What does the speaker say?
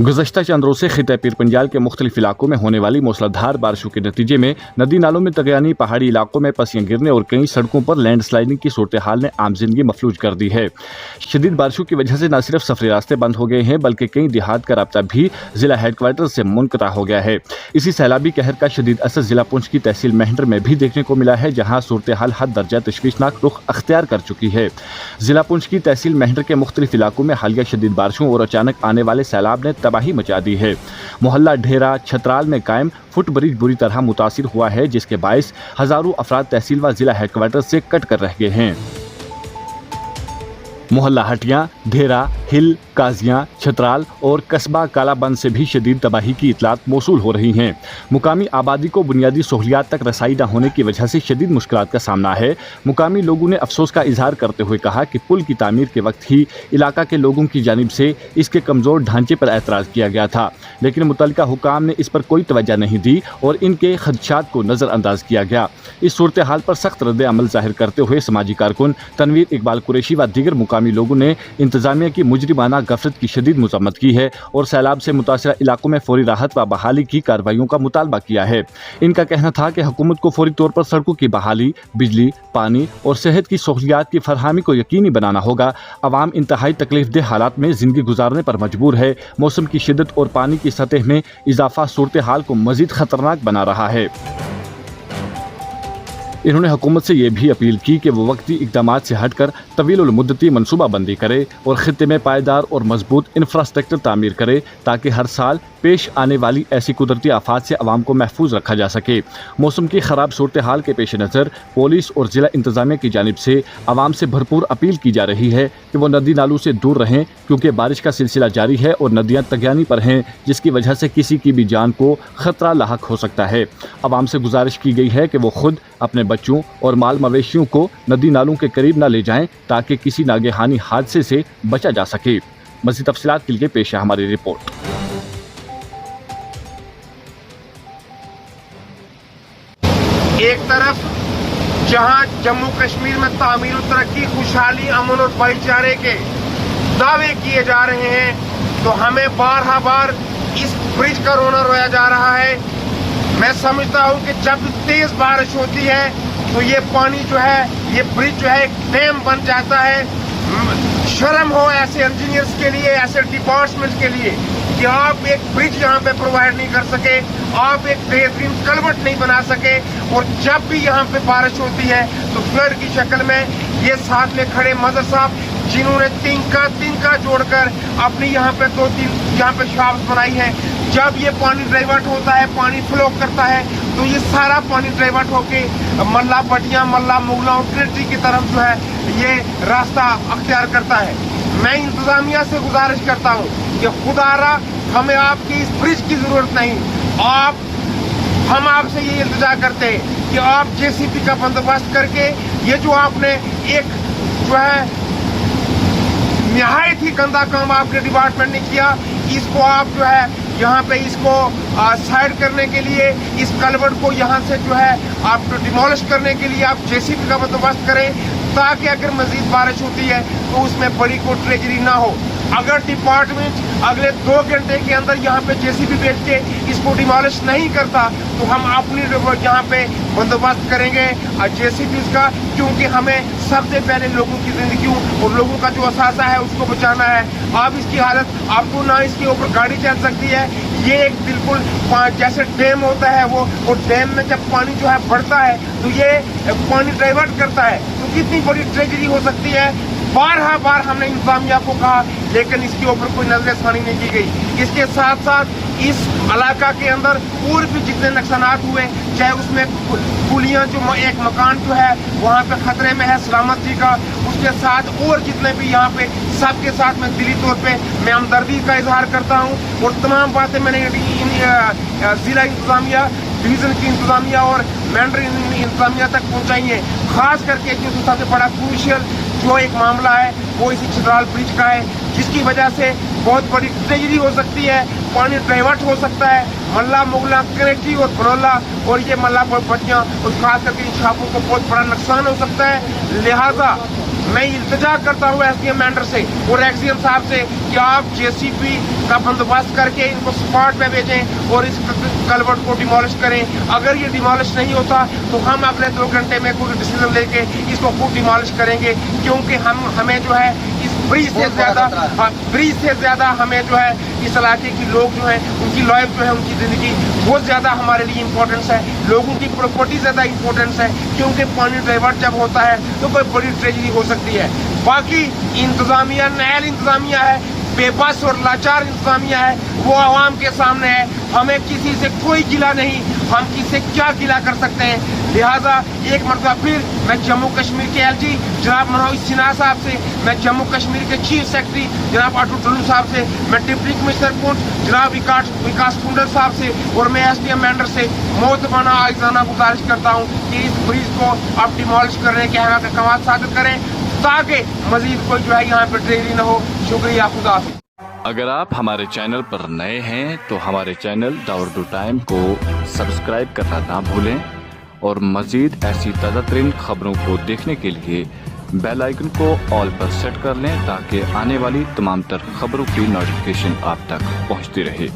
गुज़श्ता चंद रोज़ से खित्ते पीर पंजाल के मुख्तलिफ इलाकों में होने वाली मूसलाधार बारिशों के नतीजे में नदी नालों में तगयानी, पहाड़ी इलाकों में पसियां गिरने और कई सड़कों पर लैंड स्लाइडिंग की सूरत हाल ने आम जिंदगी मफलूज कर दी है। शदीद बारिशों की वजह से न सिर्फ सफरी रास्ते बंद हो गए हैं बल्कि कई देहात का राब्ता भी जिला हेडक्वार्टर से मुनक़ता हो गया है। इसी सैलाबी कहर का शदीद असर जिला पुंछ की तहसील मेहंडर में भी देखने को मिला है, जहाँ सूरत हाल हद दर्जा तशवीशनाक रुख अख्तियार कर चुकी है। जिला पुंछ की तहसील मेहंडर के मुख्तलिफ इलाकों में हालिया शदीद बारिशों और अचानक आने वाले सैलाब ने तबाही मचा दी है। मोहल्ला ढेरा छतराल में कायम फुट ब्रिज बुरी तरह मुतासिर हुआ है, जिसके बायस हजारों अफराद तहसील व जिला हेडक्वार्टर से कट कर रह गए हैं। मोहल्ला हटिया, ढेरा, हिल, काजियां, छतराल और कस्बा कालाबंद से भी शदीद तबाही की इतलात मौसूल हो रही हैं। मुकामी आबादी को बुनियादी सहूलियात तक रसाई न होने की वजह से शदीद मुश्किलात का सामना है। मुकामी लोगों ने अफसोस का इजहार करते हुए कहा कि पुल की तामीर के वक्त ही इलाका के लोगों की जानिब से इसके कमज़ोर ढांचे पर एतराज़ किया गया था, लेकिन मुतल्लिका हुकाम ने इस पर कोई तवज्जो नहीं दी और इनके खदशात को नज़रअंदाज किया गया। इस सूरत हाल पर सख्त रद्द अमल जाहिर करते हुए समाजी कारकुन तनवीर इकबाल कुरैशी व दीगर मुकामी लोगों ने इंतजामिया की मुजरिमाना गफलत की शदीद मज़म्मत की है और सैलाब से मुतासरा इलाकों में फौरी राहत व बहाली की कार्रवाइयों का मुतालबा किया है। इनका कहना था कि हुकूमत को फौरी तौर पर सड़कों की बहाली, बिजली, पानी और सेहत की सहूलियात की फरहमी को यकीनी बनाना होगा। अवाम इंतहाई तकलीफदेह हालात में जिंदगी गुजारने पर मजबूर है। मौसम की शिद्दत और पानी की सतह में इजाफा सूरत हाल को मजीद खतरनाक बना रहा है। इन्होंने हुकूमत से ये भी अपील की कि वो वक्ती इक़दामात से हटकर तवील मुद्दती मनसूबा बंदी करे और खित्ते में पायदार और मजबूत इंफ्रास्ट्रक्चर तामीर करे ताकि हर साल पेश आने वाली ऐसी कुदरती आफात से अवाम को महफूज रखा जा सके। मौसम की ख़राब सूरत हाल के पेश नज़र पुलिस और ज़िला इंतज़ामिया की जानिब से अवाम से भरपूर अपील की जा रही है कि वो नदी नालों से दूर रहें, क्योंकि बारिश का सिलसिला जारी है और नदियाँ तगयानी पर हैं, जिसकी वजह से किसी की भी जान को ख़तरा लाहक हो सकता है। अवाम से गुजारिश की गई है कि वो खुद अपने बच्चों और माल मवेशियों को नदी नालों के करीब न ले जाएं ताकि किसी नागहानी हादसे से बचा जा सके। मज़ीद तफसीलात के लिए पेश है हमारी रिपोर्ट। एक तरफ जहां जम्मू कश्मीर में तामीर और तरक्की, खुशहाली, अमन और भाईचारे के दावे किए जा रहे हैं, तो हमें बार इस ब्रिज का रोना रोया जा रहा है। मैं समझता हूं कि जब तेज बारिश होती है तो ये पानी जो है, ये ब्रिज जो है एक डैम बन जाता है। शर्म हो ऐसे इंजीनियर्स के लिए, ऐसे डिपार्टमेंट्स के लिए कि आप एक ब्रिज यहाँ पे प्रोवाइड नहीं कर सके, आप एक बेहतरीन कलवर्ट नहीं बना सके, और जब भी यहाँ पे बारिश होती है तो फ्लड की शक्ल में ये साथ में खड़े मदर साहब, जिन्होंने तिनका जोड़कर अपनी यहाँ पे 2-3 यहाँ पे शॉप्स बनाई है, जब ये पानी डाइवर्ट होता है, पानी फ्लो करता है, तो ये सारा पानी डाइवर्ट होके मल्ला पटिया, मल्ला मुगला और ट्रेटरी की तरफ जो है ये रास्ता अख्तियार करता है। मैं इंतजामिया से गुजारिश करता हूँ कि खुदारा हमें आपकी इस ब्रिज की जरूरत नहीं, हम आपसे ये इल्तिजा करते हैं कि आप जेसीबी का बंदोबस्त करके ये जो आपने एक जो है निहायत ही गंदा काम आपके डिपार्टमेंट ने किया, इसको आप जो है यहाँ पे इसको साइड करने के लिए, इस कलवर्ट को यहाँ से जो है आप डिमोलिश करने के लिए आप जेसीबी का बंदोबस्त करें, ताकि अगर मजीद बारिश होती है तो उसमें बड़ी कोई ट्रेजरी ना हो। अगर डिपार्टमेंट अगले 2 घंटे के अंदर यहाँ पे जेसीबी भेज के इसको डिमोलिश नहीं करता तो हम अपनी यहाँ पे बंदोबस्त करेंगे जेसीबी का, क्योंकि हमें सबसे पहले लोगों की जिंदगी और लोगों का जो असासा है उसको बचाना है। अब इसकी हालत, आपको ना इसके ऊपर गाड़ी चल सकती है, ये एक बिल्कुल जैसे डैम होता है वो डैम में जब पानी जो है बढ़ता है तो ये पानी डाइवर्ट करता है, तो कितनी बड़ी ट्रेजेडी हो सकती है। बार हमने इंतजामिया को कहा, लेकिन इसके ऊपर कोई नजरसानी नहीं की गई। इसके साथ साथ इस इलाका के अंदर और भी जितने नुकसानात हुए, चाहे उसमें पुलियां, जो एक मकान जो है वहाँ पे खतरे में है सलामती का, उसके साथ और जितने भी यहाँ पे सबके साथ मैं दिली तौर पे मैं हमदर्दी का इजहार करता हूँ, और तमाम बातें मैंने जिला इंतजामिया, डिवीज़न की इंतजामिया और मेंढर इंतजामिया तक पहुँचाई है। खास करके जो सबसे बड़ा क्रूशियल जो एक मामला है वो इसी छतराल ब्रिज का है, जिसकी वजह से बहुत बड़ी ट्रेजेडी हो सकती है, पानी डाइवर्ट हो सकता है, मल्ला मुगला, कनेक्टी और बरौला और ये मल्ला पटियाँ और खास करके इन छापों को बहुत बड़ा नुकसान हो सकता है। लिहाजा मैं इल्तिजा करता हूँ एसडीएम मेंढर से और एक्सडीएम साहब से कि आप जेसीबी का बंदोबस्त करके इनको स्पॉट पे भेजें और इस कलवर्ट को डिमोलिश करें। अगर ये डिमोलिश नहीं होता तो हम अगले 2 घंटे में कोई डिसीजन लेके इसको खुद डिमोलिश करेंगे, क्योंकि हमें जो है इस ब्रिज से ज्यादा हमें जो है इस इलाके की लोग जो है उनकी लाइफ जो है, उनकी जिंदगी बहुत ज्यादा हमारे लिए इम्पोर्टेंस है, लोगों की प्रॉपर्टी ज्यादा इम्पोर्टेंस है, क्योंकि पानी डाइवर्ट जब होता है तो कोई बड़ी ट्रेजेडी हो सकती है। बाकी इंतजामिया नायल इंतजामिया है, बेबस और लाचार इंतजामिया है, वो आवाम के सामने है। हमें किसी से कोई गिला नहीं, हम किससे क्या गिला कर सकते हैं। लिहाजा एक मरतबा फिर मैं जम्मू कश्मीर के एलजी जनाब मनोज सिन्हा साहब से, मैं जम्मू कश्मीर के चीफ सेक्रेटरी जनाब अटू टुल्लू साहब से, मैं डिप्टी कमिश्नर पुंछ जनाब विकास कुंडल साहब से और मैं एसडीएम मेंढर से मोहतबाना आइजाना गुजारिश करता हूँ कि इस ब्रिज को आप डिमोलिश करने के हम कमाल साबित करें ताकि मजीद कोई जो है यहाँ पर ट्रेजेडी न हो। शुक्रिया, खुदा हाफिज़। अगर आप हमारे चैनल पर नए हैं तो हमारे चैनल द उर्दू टाइम को सब्सक्राइब करना ना भूलें और मज़ीद ऐसी ताज़ा तरीन खबरों को देखने के लिए बेल आइकन को ऑल पर सेट कर लें ताकि आने वाली तमाम तर खबरों की नोटिफिकेशन आप तक पहुंचती रहे।